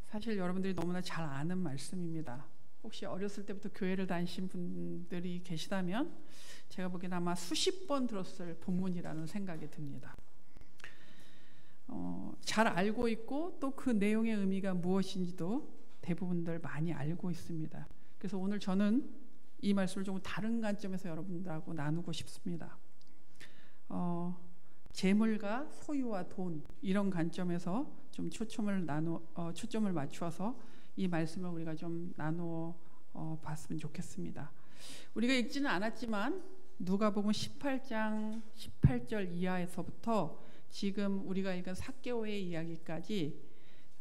사실 여러분들이 너무나 잘 아는 말씀입니다. 혹시 어렸을 때부터 교회를 다니신 분들이 계시다면 제가 보기엔 아마 수십 번 들었을 본문이라는 생각이 듭니다. 잘 알고 있고 또 그 내용의 의미가 무엇인지도 대부분들 많이 알고 있습니다. 그래서 오늘 저는 이 말씀을 조금 다른 관점에서 여러분들하고 나누고 싶습니다. 재물과 소유와 돈 이런 관점에서 좀 초점을 맞추어서 이 말씀을 우리가 좀 나누어 봤으면 좋겠습니다. 우리가 읽지는 않았지만 누가복음 18장 18절 이하에서부터 지금 우리가 읽은 삭개오의 이야기까지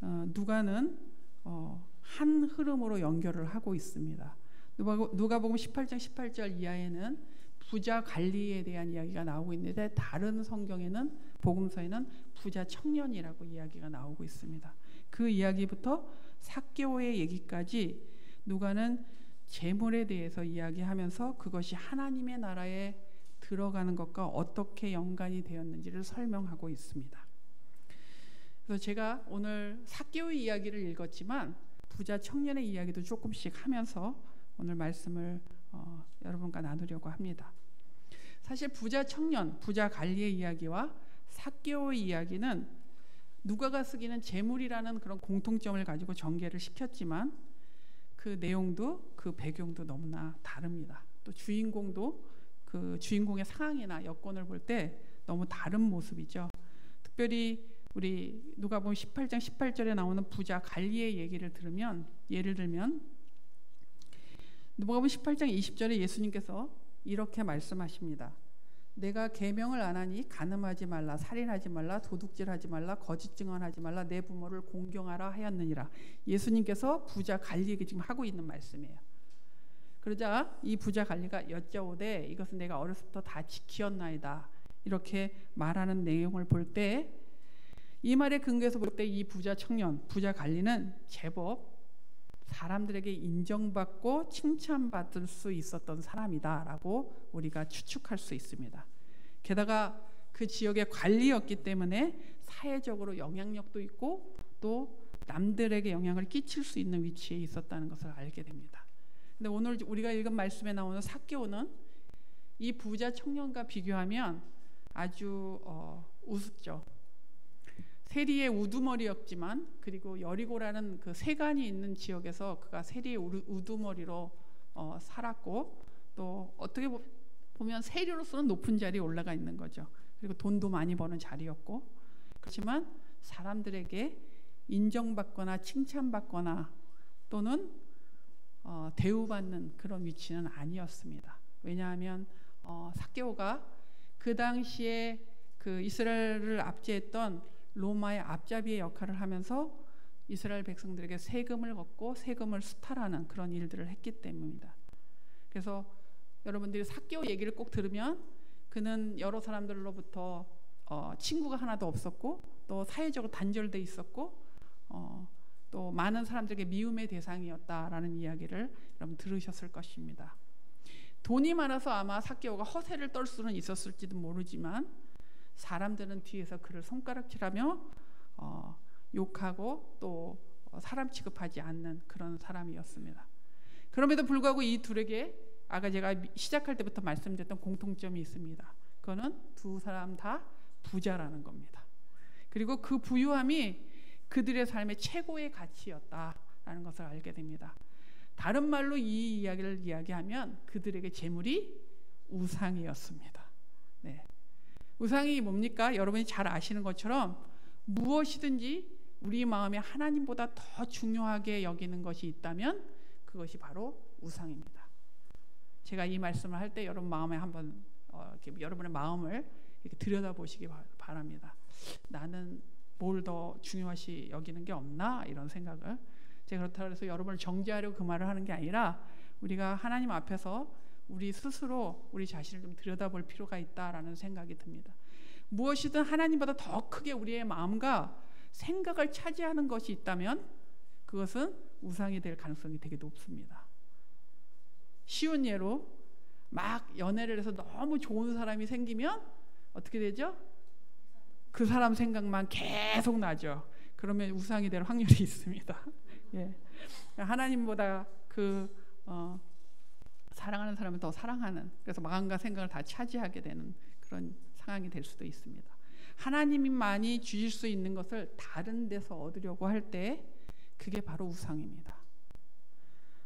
누가는 한 흐름으로 연결을 하고 있습니다. 누가복음 18장 18절 이하에는 부자 관리에 대한 이야기가 나오고 있는데 다른 성경에는 복음서에는 부자 청년이라고 이야기가 나오고 있습니다. 그 이야기부터 삭개오의 얘기까지 누가는 재물에 대해서 이야기하면서 그것이 하나님의 나라에 들어가는 것과 어떻게 연관이 되었는지를 설명하고 있습니다. 그래서 제가 오늘 삭개오의 이야기를 읽었지만 부자 청년의 이야기도 조금씩 하면서 오늘 말씀을 여러분과 나누려고 합니다. 사실 부자 청년, 부자 관리의 이야기와 삭개오의 이야기는 누가가 쓰기는 재물이라는 그런 공통점을 가지고 전개를 시켰지만 그 내용도 그 배경도 너무나 다릅니다. 또 주인공도 그 주인공의 상황이나 여건을 볼 때 너무 다른 모습이죠. 특별히 우리 누가복음 18장 18절에 나오는 부자 관리의 얘기를 들으면 예를 들면 누가복음 18장 20절에 예수님께서 이렇게 말씀하십니다. 내가 계명을 안 하니 간음하지 말라, 살인하지 말라, 도둑질하지 말라, 거짓 증언하지 말라, 내 부모를 공경하라 하였느니라. 예수님께서 부자 관리에게 지금 하고 있는 말씀이에요. 그러자 이 부자 관리가 여짜오되 이것은 내가 어렸을 때부터 다 지키었나이다. 이렇게 말하는 내용을 볼 때 이 말의 근거에서 볼 때 이 부자 청년, 부자 관리는 제법 사람들에게 인정받고 칭찬받을 수 있었던 사람이다라고 우리가 추측할 수 있습니다. 게다가 그 지역의 관리였기 때문에 사회적으로 영향력도 있고 또 남들에게 영향을 끼칠 수 있는 위치에 있었다는 것을 알게 됩니다. 근데 오늘 우리가 읽은 말씀에 나오는 삭개오는 이 부자 청년과 비교하면 아주 우습죠. 세리의 우두머리였지만 그리고 여리고라는 그 세간이 있는 지역에서 그가 세리의 우두머리로 살았고 또 어떻게 보면 세리로서는 높은 자리에 올라가 있는 거죠. 그리고 돈도 많이 버는 자리였고 그렇지만 사람들에게 인정받거나 칭찬받거나 또는 대우받는 그런 위치는 아니었습니다. 왜냐하면 삭개오가 그 당시에 그 이스라엘을 압제했던 로마의 앞잡이의 역할을 하면서 이스라엘 백성들에게 세금을 걷고 세금을 수탈하는 그런 일들을 했기 때문입니다. 그래서 여러분들이 삭개오 얘기를 꼭 들으면 그는 여러 사람들로부터 친구가 하나도 없었고 또 사회적으로 단절돼 있었고 또 많은 사람들에게 미움의 대상이었다라는 이야기를 여러분 들으셨을 것입니다. 돈이 많아서 아마 삭개오가 허세를 떨 수는 있었을지도 모르지만 사람들은 뒤에서 그를 손가락질하며 욕하고 또 사람 취급하지 않는 그런 사람이었습니다. 그럼에도 불구하고 이 둘에게 아까 제가 시작할 때부터 말씀드렸던 공통점이 있습니다. 그거는 두 사람 다 부자라는 겁니다. 그리고 그 부유함이 그들의 삶의 최고의 가치였다라는 것을 알게 됩니다. 다른 말로 이 이야기를 이야기하면 그들에게 재물이 우상이었습니다. 네. 우상이 뭡니까? 여러분이 잘 아시는 것처럼 무엇이든지 우리 마음에 하나님보다 더 중요하게 여기는 것이 있다면 그것이 바로 우상입니다. 제가 이 말씀을 할 때 여러분 마음에 한번 이렇게 여러분의 마음을 이렇게 들여다보시기 바랍니다. 나는 뭘 더 중요시 여기는 게 없나? 이런 생각을 제가 그렇다고 해서 여러분을 정죄하려고 그 말을 하는 게 아니라 우리가 하나님 앞에서 우리 스스로 우리 자신을 좀 들여다볼 필요가 있다라는 생각이 듭니다. 무엇이든 하나님보다 더 크게 우리의 마음과 생각을 차지하는 것이 있다면 그것은 우상이 될 가능성이 되게 높습니다. 쉬운 예로 막 연애를 해서 너무 좋은 사람이 생기면 어떻게 되죠? 그 사람 생각만 계속 나죠. 그러면 우상이 될 확률이 있습니다. 예. 하나님보다 사랑하는 사람을 더 사랑하는, 그래서 마음과 생각을 다 차지하게 되는 그런 상황이 될 수도 있습니다. 하나님만이 주실 수 있는 것을 다른 데서 얻으려고 할 때 그게 바로 우상입니다.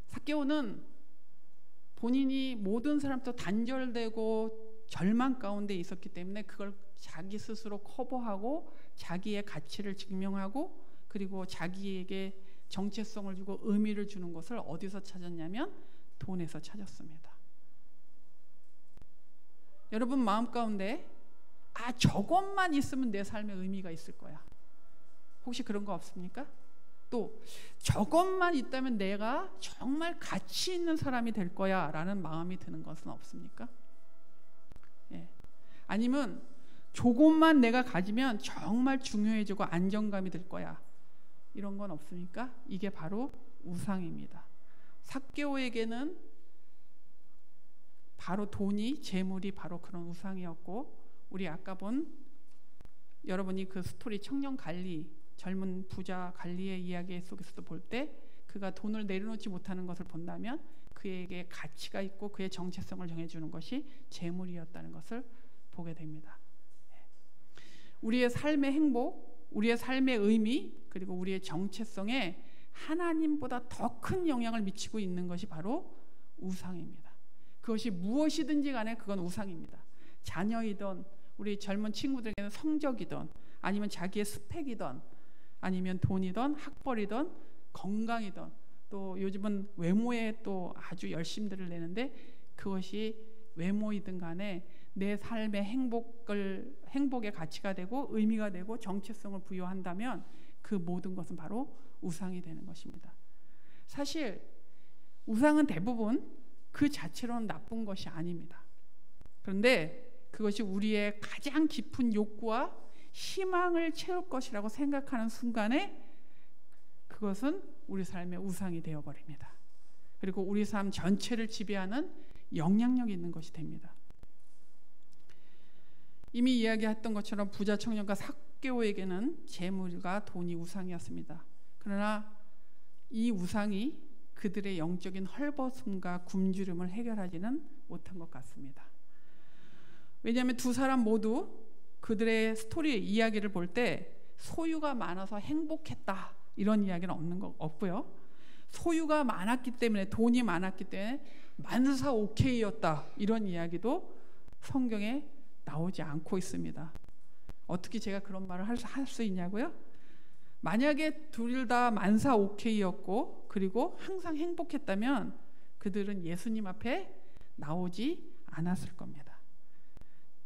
삭개오는 본인이 모든 사람తో 단절되고 절망 가운데 있었기 때문에 그걸 자기 스스로 커버하고 자기의 가치를 증명하고 그리고 자기에게 정체성을 주고 의미를 주는 것을 어디서 찾았냐면 돈에서 찾았습니다. 여러분 마음 가운데 저것만 있으면 내 삶에 의미가 있을 거야. 혹시 그런 거 없습니까? 또 저것만 있다면 내가 정말 가치 있는 사람이 될 거야 라는 마음이 드는 것은 없습니까? 예. 아니면 조금만 내가 가지면 정말 중요해지고 안정감이 들 거야, 이런 건 없습니까? 이게 바로 우상입니다. 삭개오에게는 바로 돈이, 재물이 바로 그런 우상이었고, 우리 아까 본 여러분이 그 스토리 청년 갈리, 젊은 부자 갈리의 이야기 속에서도 볼 때 그가 돈을 내려놓지 못하는 것을 본다면 그에게 가치가 있고 그의 정체성을 정해주는 것이 재물이었다는 것을 보게 됩니다. 우리의 삶의 행복, 우리의 삶의 의미, 그리고 우리의 정체성에 하나님보다 더 큰 영향을 미치고 있는 것이 바로 우상입니다. 그것이 무엇이든지 간에 그건 우상입니다. 자녀이든 우리 젊은 친구들에게는 성적이든 아니면 자기의 스펙이든 아니면 돈이든 학벌이든 건강이든 또 요즘은 외모에 또 아주 열심들을 내는데 그것이 외모이든 간에 내 삶의 행복의 가치가 되고 의미가 되고 정체성을 부여한다면 그 모든 것은 바로 우상이 되는 것입니다. 사실 우상은 대부분 그 자체로는 나쁜 것이 아닙니다. 그런데 그것이 우리의 가장 깊은 욕구와 희망을 채울 것이라고 생각하는 순간에 그것은 우리 삶의 우상이 되어버립니다. 그리고 우리 삶 전체를 지배하는 영향력이 있는 것이 됩니다. 이미 이야기했던 것처럼 부자 청년과 삭개오에게는 재물과 돈이 우상이었습니다. 그러나 이 우상이 그들의 영적인 헐벗음과 굶주림을 해결하지는 못한 것 같습니다. 왜냐하면 두 사람 모두 그들의 스토리 이야기를 볼 때 소유가 많아서 행복했다 이런 이야기는 없고요. 소유가 많았기 때문에, 돈이 많았기 때문에 만사 오케이였다 이런 이야기도 성경에 나오지 않고 있습니다. 어떻게 제가 그런 말을 할 수 있냐고요? 만약에 둘 다 만사 오케이였고 그리고 항상 행복했다면 그들은 예수님 앞에 나오지 않았을 겁니다.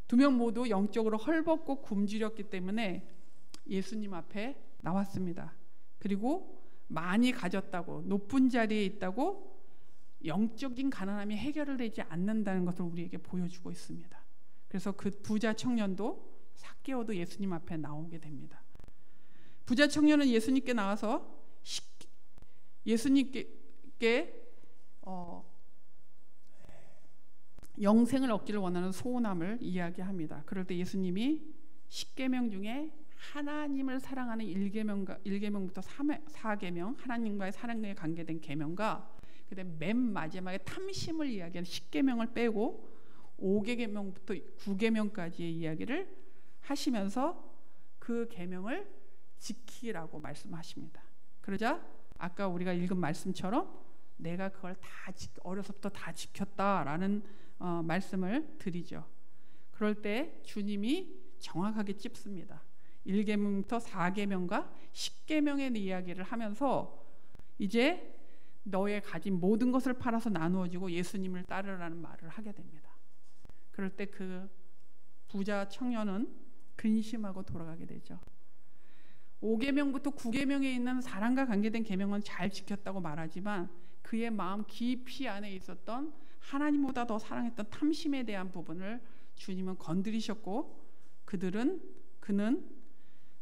두 명 모두 영적으로 헐벗고 굶주렸기 때문에 예수님 앞에 나왔습니다. 그리고 많이 가졌다고, 높은 자리에 있다고 영적인 가난함이 해결되지 않는다는 것을 우리에게 보여주고 있습니다. 그래서 그 부자 청년도 삭개오도 예수님 앞에 나오게 됩니다. 부자 청년은 예수님께 나와서 예수님께 영생을 얻기를 원하는 소원함을 이야기합니다. 그럴 때 예수님이 10계명 중에 하나님을 사랑하는 1계명부터 4계명, 하나님과의 사랑에 관계된 계명과 그다음에 맨 마지막에 탐심을 이야기하는 10계명을 빼고 5계명부터 9계명까지의 이야기를 하시면서 그 계명을 지키라고 말씀하십니다. 그러자 아까 우리가 읽은 말씀처럼 내가 그걸 다 어려서부터 다 지켰다라는 말씀을 드리죠. 그럴 때 주님이 정확하게 찝습니다. 1계명부터 4계명과 10계명의 이야기를 하면서 이제 너의 가진 모든 것을 팔아서 나누어 주고 예수님을 따르라는 말을 하게 됩니다. 그럴 때 그 부자 청년은 근심하고 돌아가게 되죠. 5계명부터 9계명에 있는 사랑과 관계된 계명은 잘 지켰다고 말하지만 그의 마음 깊이 안에 있었던 하나님보다 더 사랑했던 탐심에 대한 부분을 주님은 건드리셨고 그는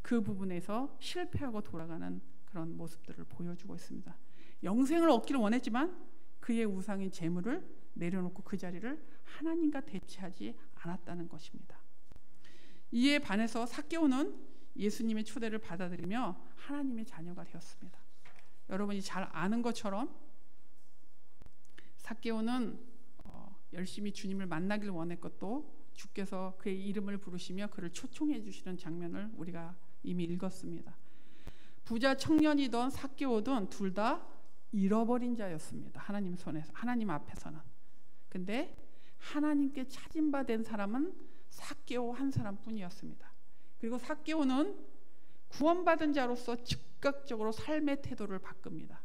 그 부분에서 실패하고 돌아가는 그런 모습들을 보여주고 있습니다. 영생을 얻기를 원했지만 그의 우상인 재물을 내려놓고 그 자리를 하나님과 대치하지 않았다는 것입니다. 이에 반해서 삭개오는 예수님의 초대를 받아들이며 하나님의 자녀가 되었습니다. 여러분이 잘 아는 것처럼 삭개오는 열심히 주님을 만나길 원했고 주께서 그의 이름을 부르시며 그를 초청해 주시는 장면을 우리가 이미 읽었습니다. 부자 청년이던 삭개오든 둘 다 잃어버린 자였습니다. 하나님 손에서, 하나님 앞에서는. 근데 하나님께 찾은 바 된 사람은 삭개오 한 사람뿐이었습니다. 그리고 삭개오는 구원받은 자로서 즉각적으로 삶의 태도를 바꿉니다.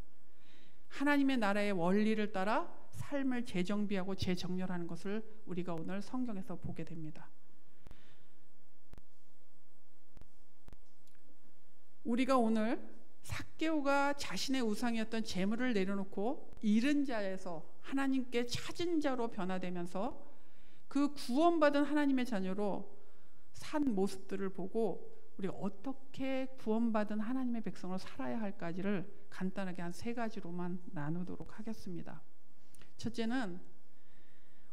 하나님의 나라의 원리를 따라 삶을 재정비하고 재정렬하는 것을 우리가 오늘 성경에서 보게 됩니다. 우리가 오늘 삭개오가 자신의 우상이었던 재물을 내려놓고 잃은 자에서 하나님께 찾은 자로 변화되면서 그 구원받은 하나님의 자녀로 산 모습들을 보고 우리가 어떻게 구원받은 하나님의 백성으로 살아야 할까지를 간단하게 한 3가지로만 나누도록 하겠습니다. 첫째는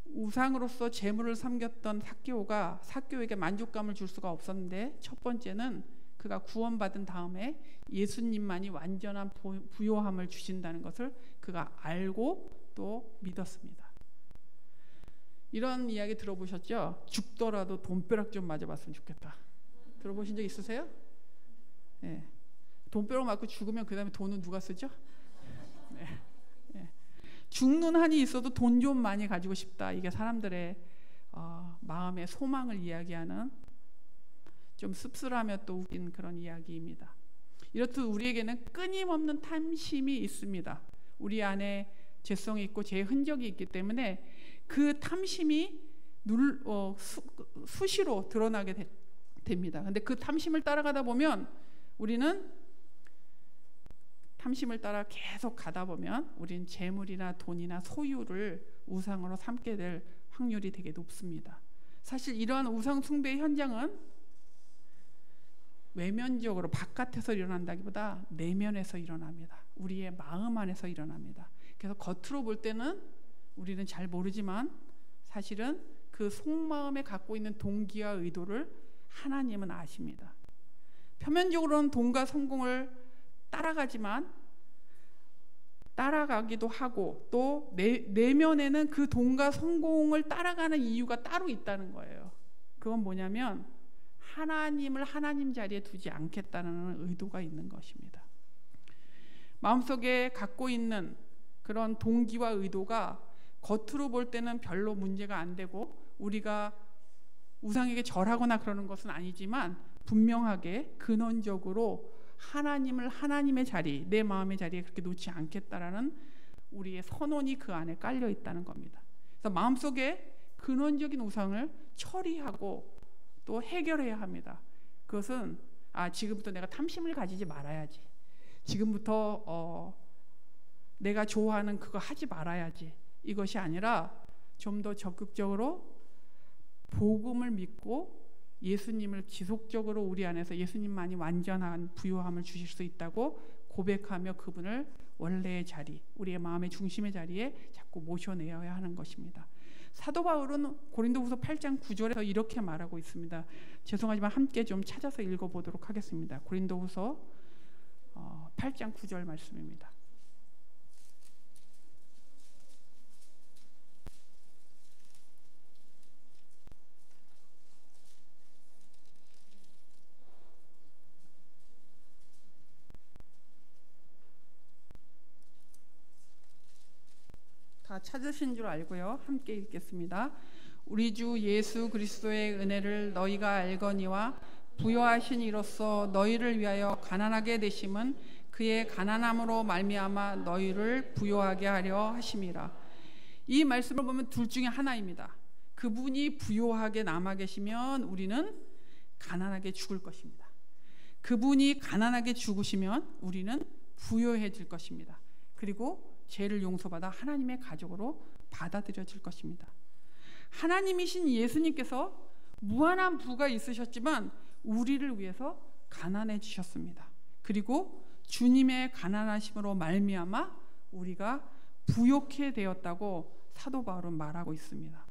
우상으로서 재물을 섬겼던 삭개오가 삭개오에게 만족감을 줄 수가 없었는데, 첫 번째는 그가 구원받은 다음에 예수님만이 완전한 부요함을 주신다는 것을 그가 알고 또 믿었습니다. 이런 이야기 들어보셨죠? 죽더라도 돈벼락 좀 맞아봤으면 좋겠다. 들어보신 적 있으세요? 네. 돈벼락 맞고 죽으면 그 다음에 돈은 누가 쓰죠? 네. 네. 죽는 한이 있어도 돈 좀 많이 가지고 싶다. 이게 사람들의 마음의 소망을 이야기하는 좀 씁쓸하며 또 웃긴 그런 이야기입니다. 이렇듯 우리에게는 끊임없는 탐심이 있습니다. 우리 안에 죄성이 있고 죄의 흔적이 있기 때문에 그 탐심이 수시로 드러나게 됩니다. 근데 그 탐심을 따라가다 보면 우리는 탐심을 따라 계속 가다 보면 우리는 재물이나 돈이나 소유를 우상으로 삼게 될 확률이 되게 높습니다. 사실 이러한 우상 숭배의 현장은 외면적으로 바깥에서 일어난다기보다 내면에서 일어납니다. 우리의 마음 안에서 일어납니다. 그래서 겉으로 볼 때는 우리는 잘 모르지만 사실은 그 속마음에 갖고 있는 동기와 의도를 하나님은 아십니다. 표면적으로는 돈과 성공을 따라가기도 하고 또 내면에는 그 돈과 성공을 따라가는 이유가 따로 있다는 거예요. 그건 뭐냐면 하나님을 하나님 자리에 두지 않겠다는 의도가 있는 것입니다. 마음속에 갖고 있는 그런 동기와 의도가 겉으로 볼 때는 별로 문제가 안 되고 우리가 우상에게 절하거나 그러는 것은 아니지만 분명하게 근원적으로 하나님을 하나님의 자리, 내 마음의 자리에 그렇게 놓지 않겠다라는 우리의 선언이 그 안에 깔려 있다는 겁니다. 그래서 마음속에 근원적인 우상을 처리하고 또 해결해야 합니다. 그것은 지금부터 내가 탐심을 가지지 말아야지. 지금부터 내가 좋아하는 그거 하지 말아야지. 이것이 아니라 좀 더 적극적으로 복음을 믿고 예수님을 지속적으로 우리 안에서 예수님만이 완전한 부요함을 주실 수 있다고 고백하며 그분을 원래의 자리, 우리의 마음의 중심의 자리에 자꾸 모셔내어야 하는 것입니다. 사도 바울은 고린도후서 8장 9절에서 이렇게 말하고 있습니다. 죄송하지만 함께 좀 찾아서 읽어보도록 하겠습니다. 고린도후서 8장 9절 말씀입니다. 다 찾으신 줄 알고요. 함께 읽겠습니다. 우리 주 예수 그리스도의 은혜를 너희가 알거니와 부요하신 이로써 너희를 위하여 가난하게 되심은 그의 가난함으로 말미암아 너희를 부요하게 하려 하심이라. 이 말씀을 보면 둘 중에 하나입니다. 그분이 부요하게 남아 계시면 우리는 가난하게 죽을 것입니다. 그분이 가난하게 죽으시면 우리는 부요해질 것입니다. 그리고 죄를 용서받아 하나님의 가족으로 받아들여질 것입니다. 하나님이신 예수님께서 무한한 부가 있으셨지만 우리를 위해서 가난해지셨습니다. 그리고 주님의 가난하심으로 말미암아 우리가 부요케 되었다고 사도 바울은 말하고 있습니다.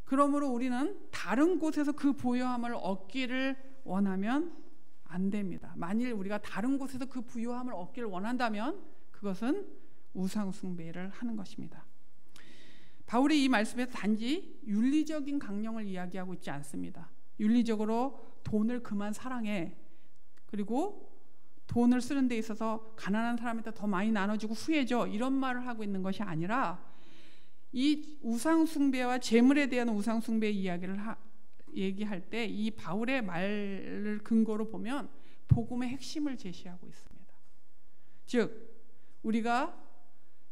그러므로 우리는 다른 곳에서 그 부요함을 얻기를 원하면 안 됩니다. 만일 우리가 다른 곳에서 그 부요함을 얻기를 원한다면 그것은 우상 숭배를 하는 것입니다. 바울이 이 말씀에서 단지 윤리적인 강령을 이야기하고 있지 않습니다. 윤리적으로 돈을 그만 사랑해, 그리고 돈을 쓰는 데 있어서 가난한 사람한테 더 많이 나눠주고 후회줘, 이런 말을 하고 있는 것이 아니라 이 우상 숭배와 재물에 대한 우상 숭배 이야기를 얘기할 때 이 바울의 말을 근거로 보면 복음의 핵심을 제시하고 있습니다. 즉 우리가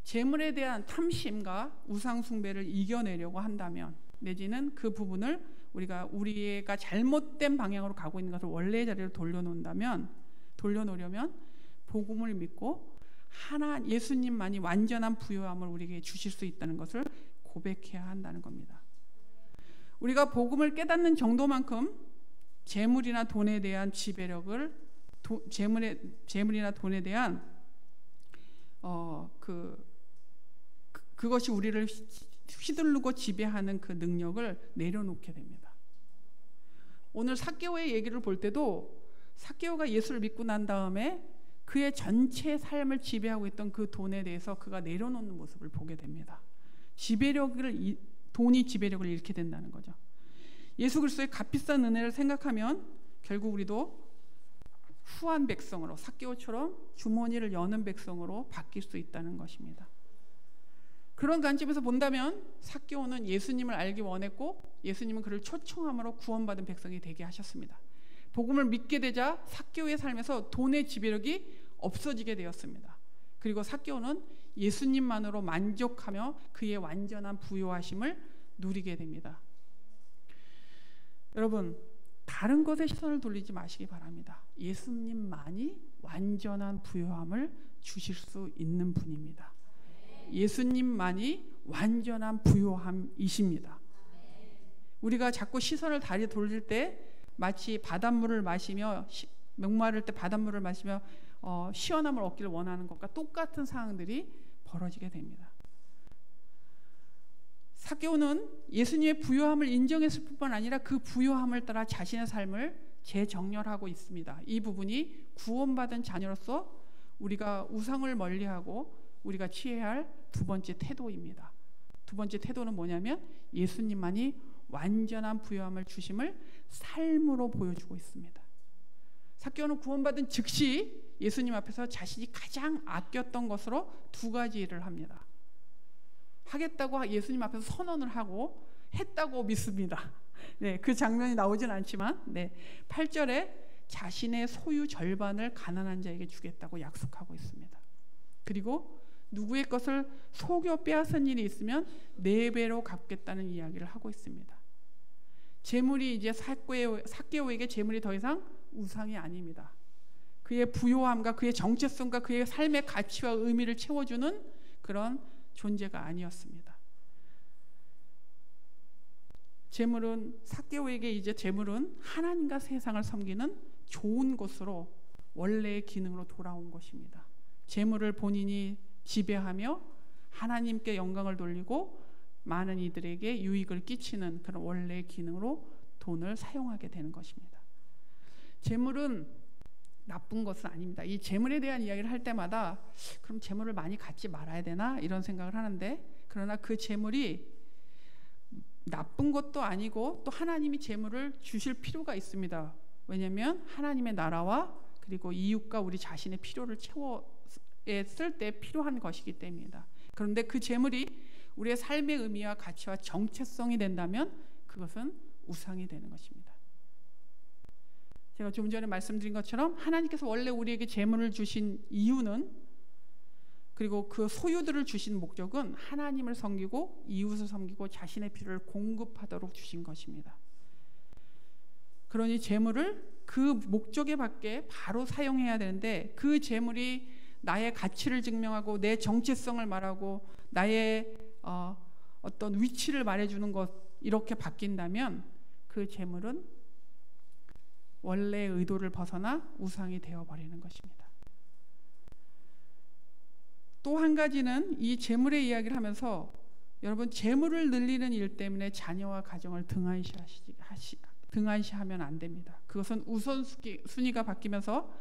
재물에 대한 탐심과 우상 숭배를 이겨내려고 한다면, 내지는 그 부분을 우리가 잘못된 방향으로 가고 있는 것을 원래의 자리로 돌려놓으려면 복음을 믿고 예수님만이 완전한 부요함을 우리에게 주실 수 있다는 것을 고백해야 한다는 겁니다. 우리가 복음을 깨닫는 정도만큼 재물이나 돈에 대한 지배력을, 재물이나 돈에 대한 그것이 우리를 휘두르고 지배하는 그 능력을 내려놓게 됩니다. 오늘 삭개오의 얘기를 볼 때도 삭개오가 예수를 믿고 난 다음에 그의 전체 삶을 지배하고 있던 그 돈에 대해서 그가 내려놓는 모습을 보게 됩니다. 돈이 지배력을 잃게 된다는 거죠. 예수 그리스도의 값비싼 은혜를 생각하면 결국 우리도 후한 백성으로, 삭개오처럼 주머니를 여는 백성으로 바뀔 수 있다는 것입니다. 그런 관점에서 본다면 삭개오는 예수님을 알기 원했고 예수님은 그를 초청함으로 구원받은 백성이 되게 하셨습니다. 복음을 믿게 되자 삭개오의 삶에서 돈의 지배력이 없어지게 되었습니다. 그리고 삭개오는 예수님만으로 만족하며 그의 완전한 부요하심을 누리게 됩니다. 여러분, 다른 것에 시선을 돌리지 마시기 바랍니다. 예수님만이 완전한 부요함을 주실 수 있는 분입니다. 예수님만이 완전한 부요함이십니다. 우리가 자꾸 시선을 다리 돌릴 때 마치 바닷물을 마시며 목마를 때 바닷물을 마시며 시원함을 얻기를 원하는 것과 똑같은 상황들이 벌어지게 됩니다. 삭개오는 예수님의 부요함을 인정했을 뿐만 아니라 그 부요함을 따라 자신의 삶을 재정렬하고 있습니다. 이 부분이 구원받은 자녀로서 우리가 우상을 멀리하고 우리가 취해야 할 두 번째 태도입니다. 두 번째 태도는 뭐냐면 예수님만이 완전한 부요함을 주심을 삶으로 보여주고 있습니다. 삭개오는 구원받은 즉시 예수님 앞에서 자신이 가장 아꼈던 것으로 두 가지 일을 합니다. 하겠다고 예수님 앞에서 선언을 하고 했다고 믿습니다. 네, 그 장면이 나오진 않지만 8절에 자신의 소유 절반을 가난한 자에게 주겠다고 약속하고 있습니다. 그리고 누구의 것을 속여 빼앗은 일이 있으면 4배로 갚겠다는 이야기를 하고 있습니다. 재물이 이제 삭개오에게 재물이 더 이상 우상이 아닙니다. 그의 부요함과 그의 정체성과 그의 삶의 가치와 의미를 채워주는 그런 존재가 아니었습니다. 삭개오에게 이제 재물은 하나님과 세상을 섬기는 좋은 것으로 원래의 기능으로 돌아온 것입니다. 재물을 본인이 지배하며 하나님께 영광을 돌리고 많은 이들에게 유익을 끼치는 그런 원래의 기능으로 돈을 사용하게 되는 것입니다. 재물은 나쁜 것은 아닙니다. 이 재물에 대한 이야기를 할 때마다 그럼 재물을 많이 갖지 말아야 되나 이런 생각을 하는데, 그러나 그 재물이 나쁜 것도 아니고 또 하나님이 재물을 주실 필요가 있습니다. 왜냐하면 하나님의 나라와 그리고 이웃과 우리 자신의 필요를 쓸 때 필요한 것이기 때문입니다. 그런데 그 재물이 우리의 삶의 의미와 가치와 정체성이 된다면 그것은 우상이 되는 것입니다. 제가 좀 전에 말씀드린 것처럼 하나님께서 원래 우리에게 재물을 주신 이유는, 그리고 그 소유들을 주신 목적은 하나님을 섬기고 이웃을 섬기고 자신의 필요를 공급하도록 주신 것입니다. 그러니 재물을 그 목적에 맞게 바로 사용해야 되는데, 그 재물이 나의 가치를 증명하고 내 정체성을 말하고 나의 어떤 위치를 말해주는 것, 이렇게 바뀐다면 그 재물은 원래의 의도를 벗어나 우상이 되어버리는 것입니다. 또 한 가지는 이 재물의 이야기를 하면서 여러분, 재물을 늘리는 일 때문에 자녀와 가정을 등한시하면 안 됩니다. 그것은 우선순위가 바뀌면서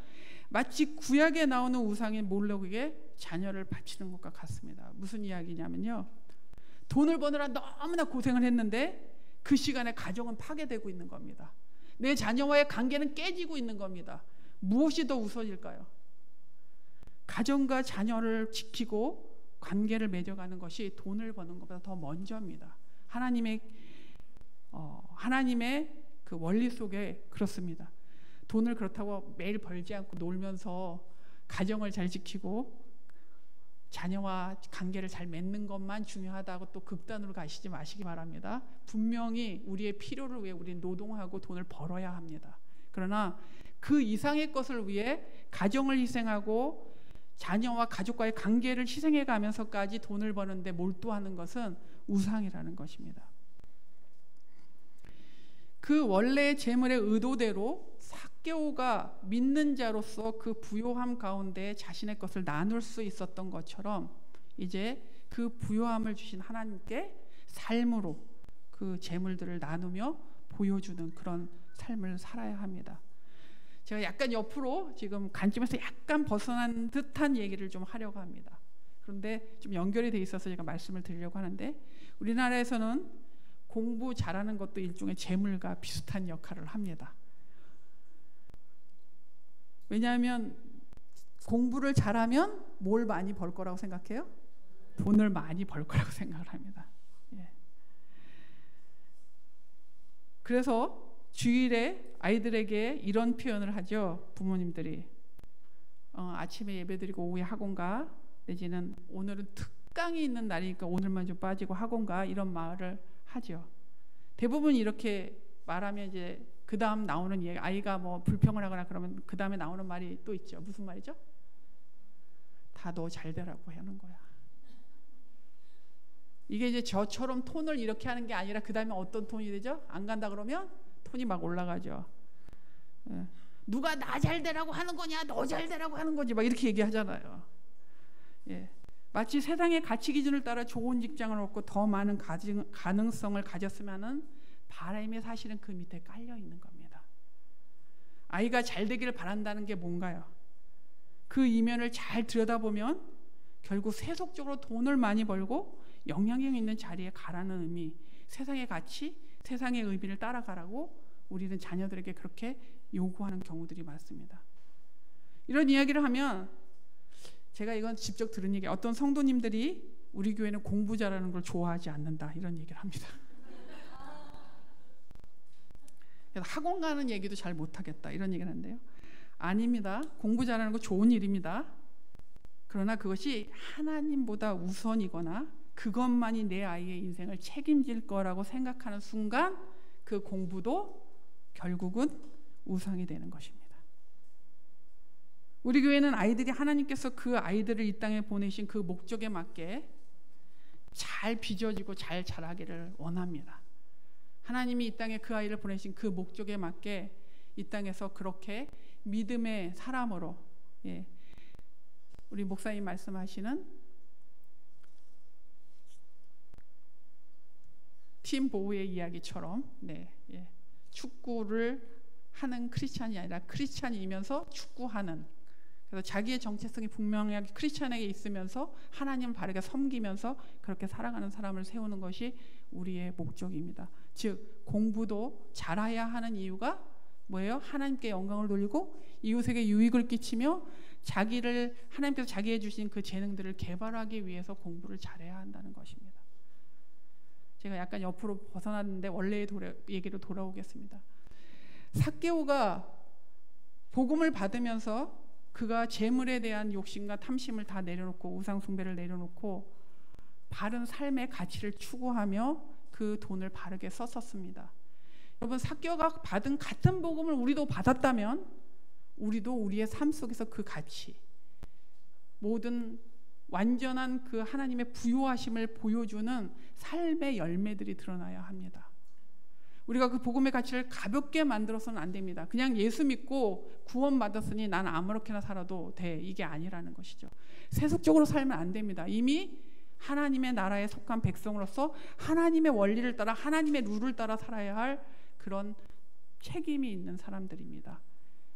마치 구약에 나오는 우상인 몰록에게 자녀를 바치는 것과 같습니다. 무슨 이야기냐면요, 돈을 버느라 너무나 고생을 했는데 그 시간에 가정은 파괴되고 있는 겁니다. 내 자녀와의 관계는 깨지고 있는 겁니다. 무엇이 더 우선일까요? 가정과 자녀를 지키고 관계를 맺어가는 것이 돈을 버는 것보다 더 먼저입니다. 하나님의 그 원리 속에 그렇습니다. 돈을 그렇다고 매일 벌지 않고 놀면서 가정을 잘 지키고 자녀와 관계를 잘 맺는 것만 중요하다고 또 극단으로 가시지 마시기 바랍니다. 분명히 우리의 필요를 위해 우리는 노동하고 돈을 벌어야 합니다. 그러나 그 이상의 것을 위해 가정을 희생하고 자녀와 가족과의 관계를 희생해 가면서까지 돈을 버는데 몰두하는 것은 우상이라는 것입니다. 그 원래의 재물의 의도대로 삭개오가 믿는 자로서 그 부요함 가운데 자신의 것을 나눌 수 있었던 것처럼 이제 그 부요함을 주신 하나님께 삶으로 그 재물들을 나누며 보여주는 그런 삶을 살아야 합니다. 제가 약간 옆으로 지금 관점에서 약간 벗어난 듯한 얘기를 좀 하려고 합니다. 그런데 좀 연결이 돼 있어서 제가 말씀을 드리려고 하는데, 우리나라에서는 공부 잘하는 것도 일종의 재물과 비슷한 역할을 합니다. 왜냐하면 공부를 잘하면 뭘 많이 벌 거라고 생각해요? 돈을 많이 벌 거라고 생각을 합니다. 그래서 주일에 아이들에게 이런 표현을 하죠. 부모님들이 아침에 예배드리고 오후에 학원 가, 내지는 오늘은 특강이 있는 날이니까 오늘만 좀 빠지고 학원 가, 이런 말을 하죠. 대부분 이렇게 말하면 이제 그 다음 나오는 얘기, 아이가 뭐 불평을 하거나 그러면 그 다음에 나오는 말이 또 있죠. 무슨 말이죠? 다 너 잘 되라고 하는 거야. 이게 이제 저처럼 톤을 이렇게 하는 게 아니라 그 다음에 어떤 톤이 되죠? 안 간다 그러면 톤이 막 올라가죠. 누가 나 잘 되라고 하는 거냐, 너 잘 되라고 하는 거지, 막 이렇게 얘기하잖아요. 마치 세상의 가치 기준을 따라 좋은 직장을 얻고 더 많은 가능성을 가졌으면은 바람이 사실은 그 밑에 깔려 있는 겁니다. 아이가 잘 되기를 바란다는 게 뭔가요? 그 이면을 잘 들여다보면 결국 세속적으로 돈을 많이 벌고 영향력 있는 자리에 가라는 의미, 세상의 가치, 세상의 의미를 따라가라고 우리는 자녀들에게 그렇게 요구하는 경우들이 많습니다. 이런 이야기를 하면, 제가 이건 직접 들은 얘기, 어떤 성도님들이 우리 교회는 공부 잘하는 걸 좋아하지 않는다, 이런 얘기를 합니다. 그래서 학원 가는 얘기도 잘 못하겠다, 이런 얘기를 하는데요. 아닙니다. 공부 잘하는 거 좋은 일입니다. 그러나 그것이 하나님보다 우선이거나 그것만이 내 아이의 인생을 책임질 거라고 생각하는 순간 그 공부도 결국은 우상이 되는 것입니다. 우리 교회는 아이들이 하나님께서 그 아이들을 이 땅에 보내신 그 목적에 맞게 잘 빚어지고 잘 자라기를 원합니다. 하나님이 이 땅에 그 아이를 보내신 그 목적에 맞게 이 땅에서 그렇게 믿음의 사람으로, 우리 목사님 말씀하시는 팀 보우의 이야기처럼 축구를 하는 크리스찬이 아니라 크리스찬이면서 축구하는, 그래서 자기의 정체성이 분명하게 크리스찬에게 있으면서 하나님을 바르게 섬기면서 그렇게 살아가는 사람을 세우는 것이 우리의 목적입니다. 즉 공부도 잘해야 하는 이유가 뭐예요? 하나님께 영광을 돌리고 이웃에게 유익을 끼치며 자기를, 하나님께서 자기에 주신 그 재능들을 개발하기 위해서 공부를 잘해야 한다는 것입니다. 제가 약간 옆으로 벗어났는데 원래의 얘기로 돌아오겠습니다. 삭개오가 복음을 받으면서 그가 재물에 대한 욕심과 탐심을 다 내려놓고 우상 숭배를 내려놓고 바른 삶의 가치를 추구하며 그 돈을 바르게 썼었습니다. 여러분, 삭개오가 받은 같은 복음을 우리도 받았다면 우리도 우리의 삶 속에서 그 가치, 모든 완전한 그 하나님의 부요하심을 보여주는 삶의 열매들이 드러나야 합니다. 우리가 그 복음의 가치를 가볍게 만들어서는 안 됩니다. 그냥 예수 믿고 구원받았으니 난 아무렇게나 살아도 돼, 이게 아니라는 것이죠. 세속적으로 살면 안 됩니다. 이미 하나님의 나라에 속한 백성으로서 하나님의 원리를 따라, 하나님의 룰을 따라 살아야 할 그런 책임이 있는 사람들입니다.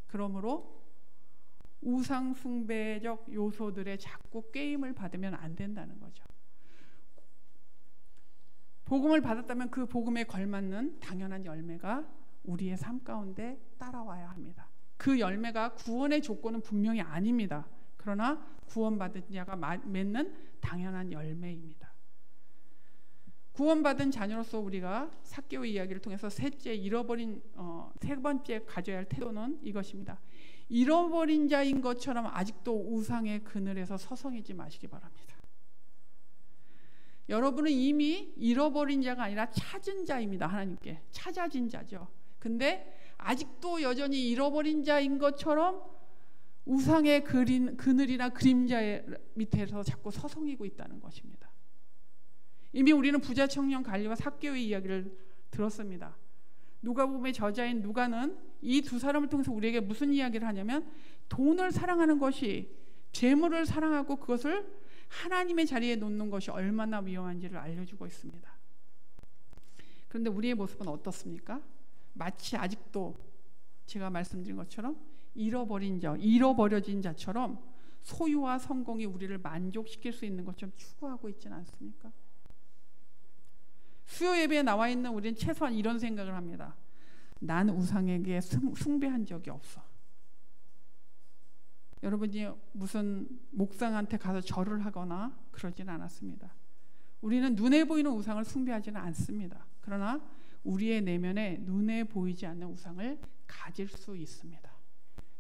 그러므로 우상 숭배적 요소들에 자꾸 꾀임을 받으면 안 된다는 거죠. 복음을 받았다면 그 복음에 걸맞는 당연한 열매가 우리의 삶 가운데 따라와야 합니다. 그 열매가 구원의 조건은 분명히 아닙니다. 그러나 구원받은 자가 맺는 당연한 열매입니다. 구원받은 자녀로서 우리가 삭개오의 이야기를 통해서 세 번째 가져야 할 태도는 이것입니다. 잃어버린 자인 것처럼 아직도 우상의 그늘에서 서성이지 마시기 바랍니다. 여러분은 이미 잃어버린 자가 아니라 찾은 자입니다. 하나님께 찾아진 자죠. 근데 아직도 여전히 잃어버린 자인 것처럼 우상의 그늘이나 그림자 밑에서 자꾸 서성이고 있다는 것입니다. 이미 우리는 부자 청년 갈리와 삭개오의 이야기를 들었습니다. 누가복음의 저자인 누가는 이 두 사람을 통해서 우리에게 무슨 이야기를 하냐면 돈을 사랑하는 것이 재물을 사랑하고 그것을 하나님의 자리에 놓는 것이 얼마나 위험한지를 알려주고 있습니다. 그런데 우리의 모습은 어떻습니까? 마치 아직도 제가 말씀드린 것처럼 잃어버려진 자처럼 소유와 성공이 우리를 만족시킬 수 있는 것처럼 추구하고 있지는 않습니까? 수요 예배에 나와 있는 우리는 최소한 이런 생각을 합니다. 난 우상에게 숭배한 적이 없어. 여러분이 무슨 목상한테 가서 절을 하거나 그러지는 않았습니다. 우리는 눈에 보이는 우상을 숭배하지는 않습니다. 그러나 우리의 내면에 눈에 보이지 않는 우상을 가질 수 있습니다.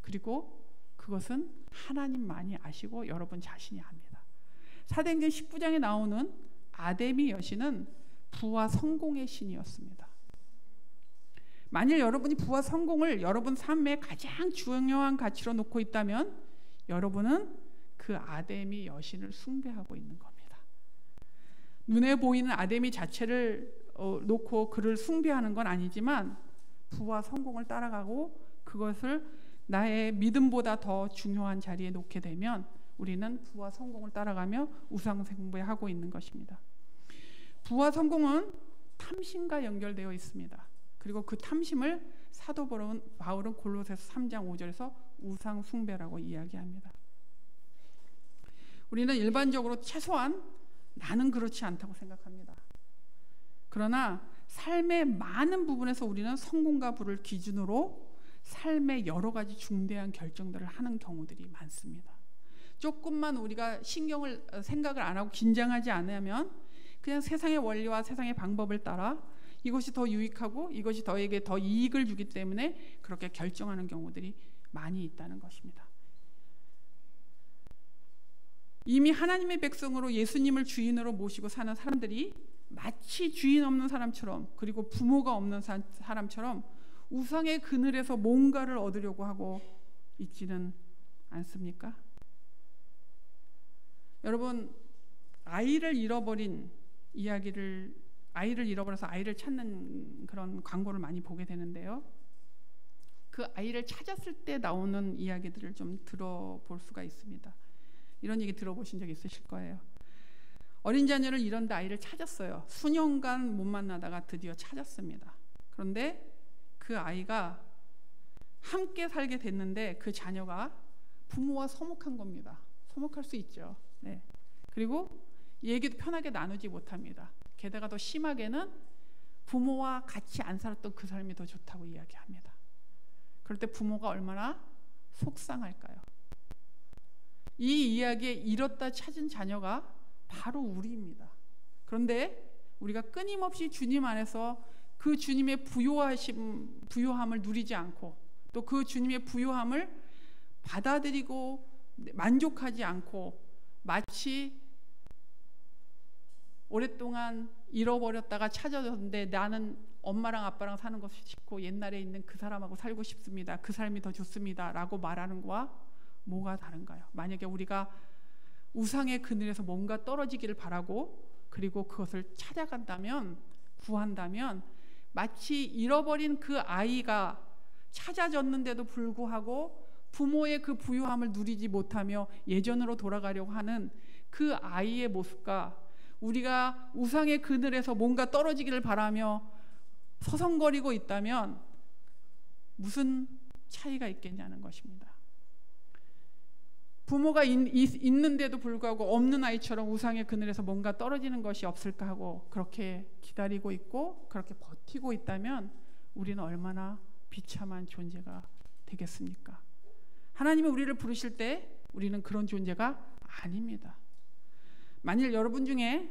그리고 그것은 하나님만이 아시고 여러분 자신이 압니다. 사도행전 19장에 나오는 아데미 여신은 부와 성공의 신이었습니다. 만일 여러분이 부와 성공을 여러분 삶의 가장 중요한 가치로 놓고 있다면 여러분은 그 아데미 여신을 숭배하고 있는 겁니다. 눈에 보이는 아데미 자체를 놓고 그를 숭배하는 건 아니지만 부와 성공을 따라가고 그것을 나의 믿음보다 더 중요한 자리에 놓게 되면 우리는 부와 성공을 따라가며 우상 숭배하고 있는 것입니다. 부와 성공은 탐심과 연결되어 있습니다. 그리고 그 탐심을 사도 바울은 골로새서 3장 5절에서 우상 숭배라고 이야기합니다. 우리는 일반적으로 최소한 나는 그렇지 않다고 생각합니다. 그러나 삶의 많은 부분에서 우리는 성공과 부를 기준으로 삶의 여러 가지 중대한 결정들을 하는 경우들이 많습니다. 조금만 우리가 생각을 안 하고 긴장하지 않으면 그냥 세상의 원리와 세상의 방법을 따라 이것이 더 유익하고 이것이 너에게 더 이익을 주기 때문에 그렇게 결정하는 경우들이 많이 있다는 것입니다. 이미 하나님의 백성으로 예수님을 주인으로 모시고 사는 사람들이 마치 주인 없는 사람처럼 그리고 부모가 없는 사람처럼 우상의 그늘에서 뭔가를 얻으려고 하고 있지는 않습니까? 여러분, 아이를 잃어버려서 아이를 찾는 그런 광고를 많이 보게 되는데요. 그 아이를 찾았을 때 나오는 이야기들을 좀 들어볼 수가 있습니다. 이런 얘기 들어보신 적 있으실 거예요. 어린 자녀를 잃었는데 아이를 찾았어요. 수년간 못 만나다가 드디어 찾았습니다. 그런데 그 아이가 함께 살게 됐는데 그 자녀가 부모와 서먹한 겁니다. 서먹할 수 있죠. 네. 그리고 얘기도 편하게 나누지 못합니다. 게다가 더 심하게는 부모와 같이 안 살았던 그 삶이 더 좋다고 이야기합니다. 그럴 때 부모가 얼마나 속상할까요? 이 이야기에 잃었다 찾은 자녀가 바로 우리입니다. 그런데 우리가 끊임없이 주님 안에서 그 주님의 부요함을 누리지 않고 또 그 주님의 부요함을 받아들이고 만족하지 않고 마치 오랫동안 잃어버렸다가 찾아졌는데 나는 엄마랑 아빠랑 사는 것이 싫고 옛날에 있는 그 사람하고 살고 싶습니다. 그 삶이 더 좋습니다. 라고 말하는 거와 뭐가 다른가요? 만약에 우리가 우상의 그늘에서 뭔가 떨어지기를 바라고 그리고 그것을 찾아간다면 구한다면 마치 잃어버린 그 아이가 찾아졌는데도 불구하고 부모의 그 부유함을 누리지 못하며 예전으로 돌아가려고 하는 그 아이의 모습과 우리가 우상의 그늘에서 뭔가 떨어지기를 바라며 서성거리고 있다면 무슨 차이가 있겠냐는 것입니다. 부모가 있는데도 불구하고 없는 아이처럼 우상의 그늘에서 뭔가 떨어지는 것이 없을까 하고 그렇게 기다리고 있고 그렇게 버티고 있다면 우리는 얼마나 비참한 존재가 되겠습니까? 하나님이 우리를 부르실 때 우리는 그런 존재가 아닙니다. 만일 여러분 중에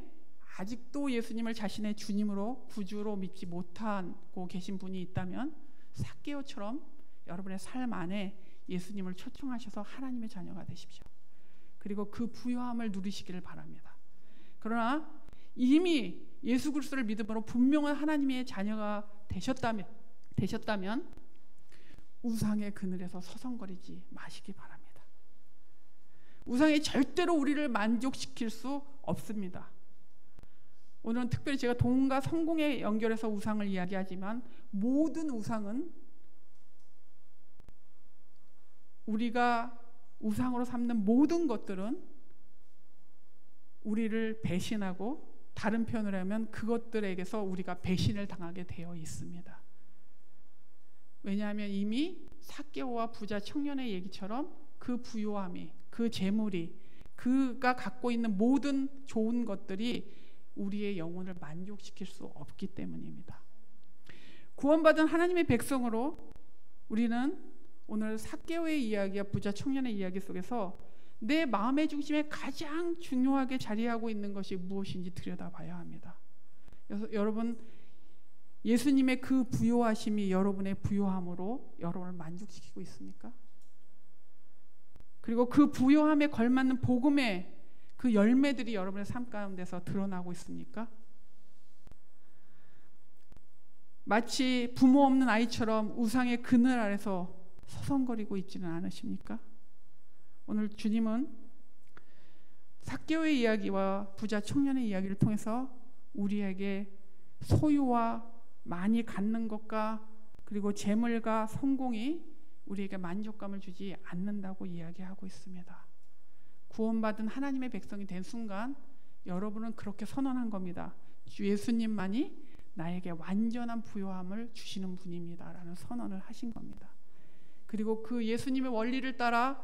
아직도 예수님을 자신의 주님으로 구주로 믿지 못하고 계신 분이 있다면 삭개오처럼 여러분의 삶 안에 예수님을 초청하셔서 하나님의 자녀가 되십시오. 그리고 그 부요함을 누리시기를 바랍니다. 그러나 이미 예수 그리스도를 믿음으로 분명한 하나님의 자녀가 되셨다면 우상의 그늘에서 서성거리지 마시기 바랍니다. 우상이 절대로 우리를 만족시킬 수 없습니다. 오늘은 특별히 제가 돈과 성공에 연결해서 우상을 이야기하지만 모든 우상은 우리가 우상으로 삼는 모든 것들은 우리를 배신하고 다른 표현을 하면 그것들에게서 우리가 배신을 당하게 되어 있습니다. 왜냐하면 이미 삭개오와 부자 청년의 얘기처럼 그 부요함이, 그 재물이, 그가 갖고 있는 모든 좋은 것들이 우리의 영혼을 만족시킬 수 없기 때문입니다. 구원받은 하나님의 백성으로 우리는 오늘 삭개오의 이야기와 부자 청년의 이야기 속에서 내 마음의 중심에 가장 중요하게 자리하고 있는 것이 무엇인지 들여다봐야 합니다. 여러분, 예수님의 그 부요하심이 여러분의 부요함으로 여러분을 만족시키고 있습니까? 그리고 그 부요함에 걸맞는 복음의 그 열매들이 여러분의 삶 가운데서 드러나고 있습니까? 마치 부모 없는 아이처럼 우상의 그늘 아래서 서성거리고 있지는 않으십니까? 오늘 주님은 삭개오의 이야기와 부자 청년의 이야기를 통해서 우리에게 소유와 많이 갖는 것과 그리고 재물과 성공이 우리에게 만족감을 주지 않는다고 이야기하고 있습니다. 구원받은 하나님의 백성이 된 순간 여러분은 그렇게 선언한 겁니다. 주 예수님만이 나에게 완전한 부요함을 주시는 분입니다 라는 선언을 하신 겁니다. 그리고 그 예수님의 원리를 따라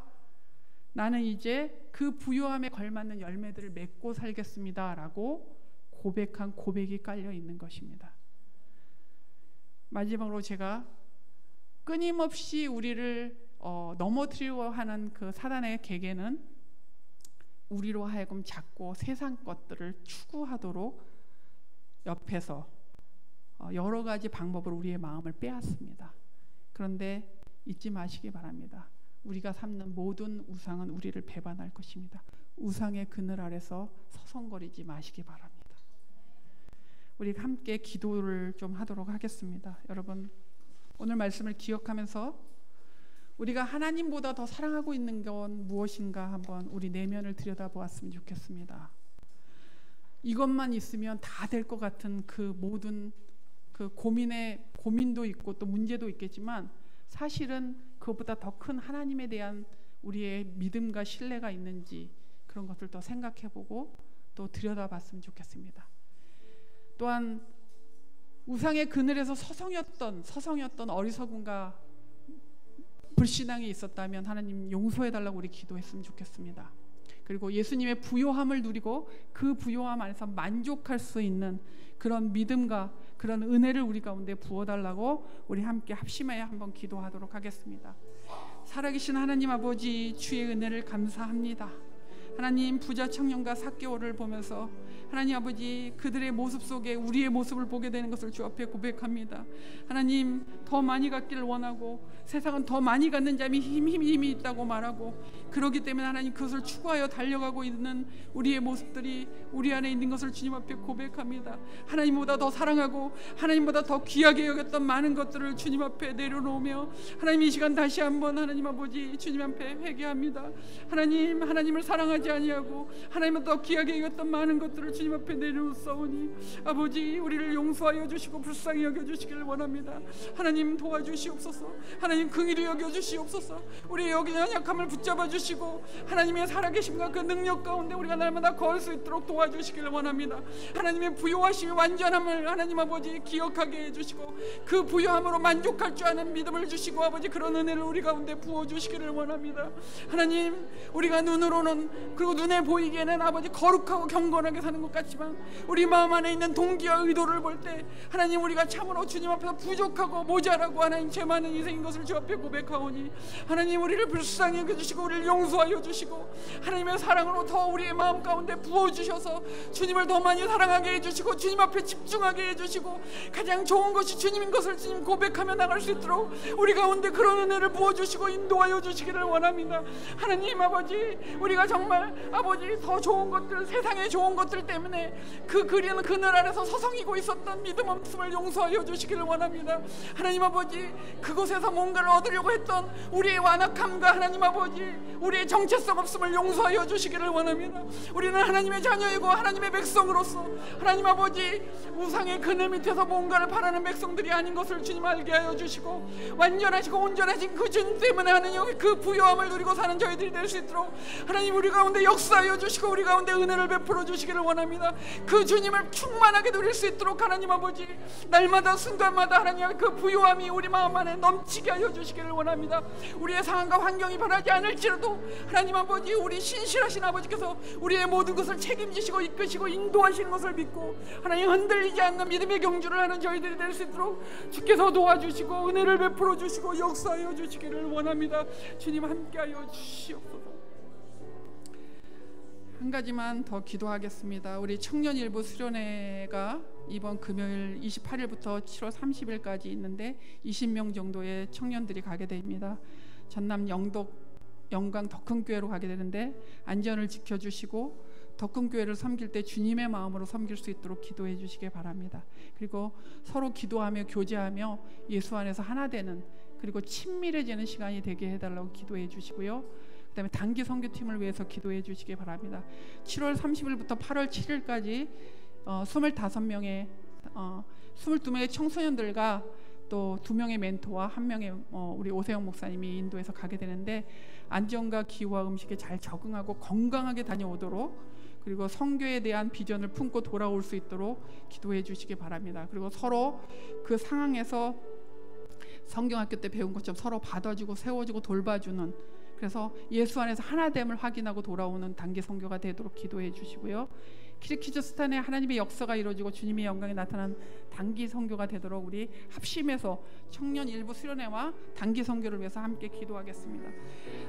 나는 이제 그 부요함에 걸맞는 열매들을 맺고 살겠습니다 라고 고백한 고백이 깔려 있는 것입니다. 마지막으로 제가 끊임없이 우리를 넘어뜨리려 하는 그 사단의 계계는 우리로 하여금 자꾸 세상 것들을 추구하도록 옆에서 여러 가지 방법으로 우리의 마음을 빼앗습니다. 그런데 잊지 마시기 바랍니다. 우리가 삼는 모든 우상은 우리를 배반할 것입니다. 우상의 그늘 아래서 서성거리지 마시기 바랍니다. 우리 함께 기도를 좀 하도록 하겠습니다. 여러분, 오늘 말씀을 기억하면서 우리가 하나님보다 더 사랑하고 있는 건 무엇인가 한번 우리 내면을 들여다보았으면 좋겠습니다. 이것만 있으면 다 될 것 같은 그 모든 그 고민도 있고 또 문제도 있겠지만 사실은 그것보다 더 큰 하나님에 대한 우리의 믿음과 신뢰가 있는지 그런 것들 더 생각해보고 또 들여다봤으면 좋겠습니다. 또한 우상의 그늘에서 서성였던 어리석음과 불신앙이 있었다면 하나님 용서해달라고 우리 기도했으면 좋겠습니다. 그리고 예수님의 부요함을 누리고 그 부요함 안에서 만족할 수 있는 그런 믿음과 그런 은혜를 우리 가운데 부어달라고 우리 함께 합심하여 한번 기도하도록 하겠습니다. 살아계신 하나님 아버지, 주의 은혜를 감사합니다. 하나님, 부자 청년과 삭개오를 보면서 하나님 아버지, 그들의 모습 속에 우리의 모습을 보게 되는 것을 주 앞에 고백합니다. 하나님, 더 많이 갖기를 원하고 세상은 더 많이 갖는 자미 힘이 있다고 말하고, 그렇기 때문에 하나님 그것을 추구하여 달려가고 있는 우리의 모습들이 우리 안에 있는 것을 주님 앞에 고백합니다. 하나님보다 더 사랑하고 하나님보다 더 귀하게 여겼던 많은 것들을 주님 앞에 내려놓으며 하나님 이 시간 다시 한번 하나님 아버지 주님 앞에 회개합니다. 하나님을 사랑하지 사랑하지 아니하고 하나님은 더 귀하게 여겼던 많은 것들을 주님 앞에 내놓사오니 아버지 우리를 용서하여 주시고 불쌍히 여겨주시기를 원합니다. 하나님 도와주시옵소서. 하나님 긍휼히 여겨주시옵소서. 우리의 연약함을 붙잡아 주시고 하나님의 살아계심과 그 능력 가운데 우리가 날마다 거할 수 있도록 도와주시기를 원합니다. 하나님의 부요하심이 완전함을 하나님 아버지 기억하게 해주시고 그 부요함으로 만족할 줄 아는 믿음을 주시고 아버지 그런 은혜를 우리 가운데 부어주시기를 원합니다. 하나님 우리가 눈으로는 그리고 눈에 보이기에는 아버지 거룩하고 경건하게 사는 것 같지만 우리 마음 안에 있는 동기와 의도를 볼 때 하나님 우리가 참으로 주님 앞에서 부족하고 모자라고 하나님 죄 많은 인생인 것을 주 앞에 고백하오니 하나님 우리를 불쌍히 여겨주시고 우리를 용서하여 주시고 하나님의 사랑으로 더 우리의 마음 가운데 부어주셔서 주님을 더 많이 사랑하게 해주시고 주님 앞에 집중하게 해주시고 가장 좋은 것이 주님인 것을 주님 고백하며 나갈 수 있도록 우리 가운데 그런 은혜를 부어주시고 인도하여 주시기를 원합니다. 하나님 아버지 우리가 정말 아버지 더 좋은 것들 세상의 좋은 것들 때문에 그 그리는 그늘 아래서 서성이고 있었던 믿음 없음을 용서하여 주시기를 원합니다. 하나님 아버지 그곳에서 뭔가를 얻으려고 했던 우리의 완악함과 하나님 아버지 우리의 정체성 없음을 용서하여 주시기를 원합니다. 우리는 하나님의 자녀이고 하나님의 백성으로서 하나님 아버지 우상의 그늘 밑에서 뭔가를 바라는 백성들이 아닌 것을 주님 알게 하여 주시고 완전하시고 온전하신 그 주님 때문에 하나님 그 부요함을 누리고 사는 저희들이 될 수 있도록 하나님 우리 가운데 역사하여 주시고 우리 가운데 은혜를 베풀어 주시기를 원합니다. 그 주님을 충만하게 누릴 수 있도록 하나님 아버지 날마다 순간마다 하나님 그 부요함이 우리 마음 안에 넘치게 하여 주시기를 원합니다. 우리의 상황과 환경이 변하지 않을지라도 하나님 아버지 우리 신실하신 아버지께서 우리의 모든 것을 책임지시고 이끄시고 인도하시는 것을 믿고 하나님 흔들리지 않는 믿음의 경주를 하는 저희들이 될 수 있도록 주께서 도와주시고 은혜를 베풀어 주시고 역사하여 주시기를 원합니다. 주님 함께하여 주시옵소서. 한 가지만 더 기도하겠습니다. 우리 청년일부 수련회가 이번 금요일 28일부터 7월 30일까지 있는데 20명 정도의 청년들이 가게 됩니다. 전남 영광 덕흥교회로 가게 되는데 안전을 지켜주시고 덕흥교회를 섬길 때 주님의 마음으로 섬길 수 있도록 기도해 주시기 바랍니다. 그리고 서로 기도하며 교제하며 예수 안에서 하나 되는 그리고 친밀해지는 시간이 되게 해달라고 기도해 주시고요. 그 다음에 단기 선교팀을 위해서 기도해 주시기 바랍니다. 7월 30일부터 8월 7일까지 25명의 22명의 청소년들과 또 2명의 멘토와 1명의 우리 오세영 목사님이 인도해서 가게 되는데 안전과 기후와 음식에 잘 적응하고 건강하게 다녀오도록 그리고 선교에 대한 비전을 품고 돌아올 수 있도록 기도해 주시기 바랍니다. 그리고 서로 그 상황에서 성경학교 때 배운 것처럼 서로 받아주고 세워주고 돌봐주는 그래서 예수 안에서 하나됨을 확인하고 돌아오는 단기 선교가 되도록 기도해 주시고요. 키르기즈스탄에 하나님의 역사가 이루어지고 주님의 영광이 나타난 단기 선교가 되도록 우리 합심해서 청년 일부 수련회와 단기 선교를 위해서 함께 기도하겠습니다.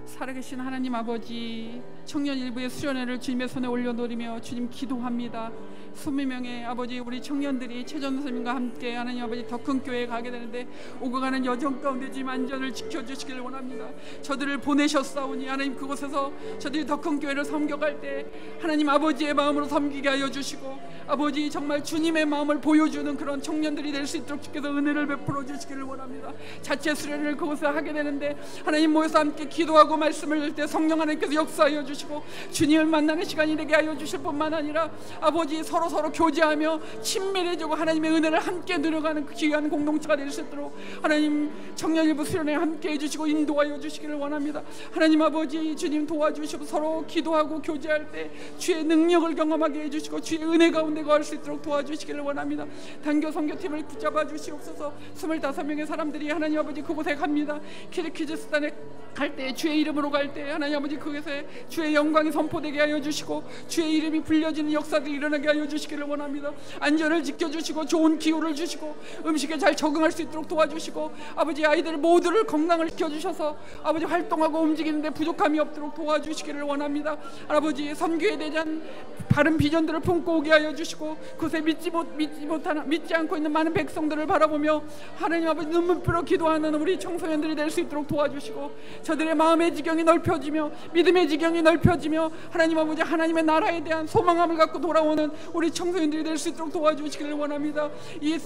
살아계신 하나님 아버지 청년 일부의 수련회를 주님의 손에 올려놓으며 주님 기도합니다. 20명의 아버지 우리 청년들이 최전 선생님과 함께 하나님 아버지 덕흥교회에 가게 되는데 오고 가는 여정 가운데 주님 안전을 지켜주시기를 원합니다. 저들을 보내셨사오니 하나님 그곳에서 저들이 덕흥교회를 섬겨갈 때 하나님 아버지의 마음으로 섬기게 하여 주시고 아버지 정말 주님의 마음을 보여주는 그런 청년들이 될 수 있도록 주께서 은혜를 베풀어 주시기를 원합니다. 자체 수련을 그곳에 하게 되는데 하나님 모여서 함께 기도하고 말씀을 할 때 성령 하나님께서 역사하여 주시고 주님을 만나는 시간이 되게 하여 주실 뿐만 아니라 아버지 서로 교제하며 친밀해지고 하나님의 은혜를 함께 누려가는 그 귀한 공동체가 될 수 있도록 하나님 청년일부 수련회 함께 해주시고 인도하여 주시기를 원합니다. 하나님 아버지 주님 도와주시고 서로 기도하고 교제할 때 주의 능력을 경험하게 해주시고 주의 은혜 가운데 거할 수 있도록 도와주시기를 원합니다. 단교 선교팀을 붙잡아 주시옵소서. 25명의 사람들이 하나님 아버지 그곳에 갑니다. 키르기즈스탄에 갈 때 주의 이름으로 갈 때 하나님 아버지 그곳에 주의 영광이 선포되게 하여 주시고 주의 이름이 불려지는 역사들이 일어나게 하여 주시기를 원합니다. 안전을 지켜주시고 좋은 기후를 주시고 음식에 잘 적응할 수 있도록 도와주시고 아버지 아이들 모두를 건강을 지켜주셔서 아버지 활동하고 움직이는데 부족함이 없도록 도와주시기를 원합니다. 아버지 선교에 대한 바른 비전들을 품고 오게 하여 주시고 그곳에 믿지 않고 있는 많은 백성들을 바라보며 하나님 아버지 눈물로 기도하는 우리 청소년들이 될 수 있도록 도와주시고 저들의 마음의 지경이 넓혀지며 믿음의 지경이 넓혀지며 하나님 아버지 하나님의 나라에 대한 소망함을 갖고 돌아오는 우리 청소년들이 될 수 있도록 도와주시기를 원합니다. 이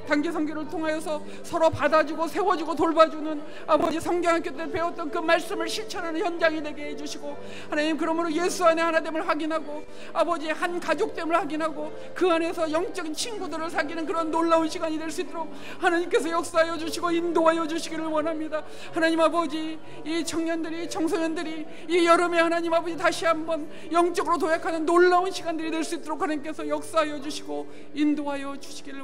단기 선교를 통하여서 서로 받아주고 세워주고 돌봐주는 아버지 성경학교 때 배웠던 그 말씀을 실천하는 현장이 되게 해주시고, 하나님 그러므로 예수 안에 하나됨을 확인하고 아버지 한 가족됨을 확인하고 그 안에서 영적인 친구들을 사귀는 그런 놀라운 시간이 될 수 있도록 하나님께서 역사하여 주시고 인도하여 주시기를 원합니다. 하나님 아버지, 이 청년들이 청소년들이 이 여름에 하나님 아버지 다시 한번 영적으로 도약하는 놀라운 시간들이 될 수 있도록 하나님께서 역사하여 주시고 인도하여 주시기를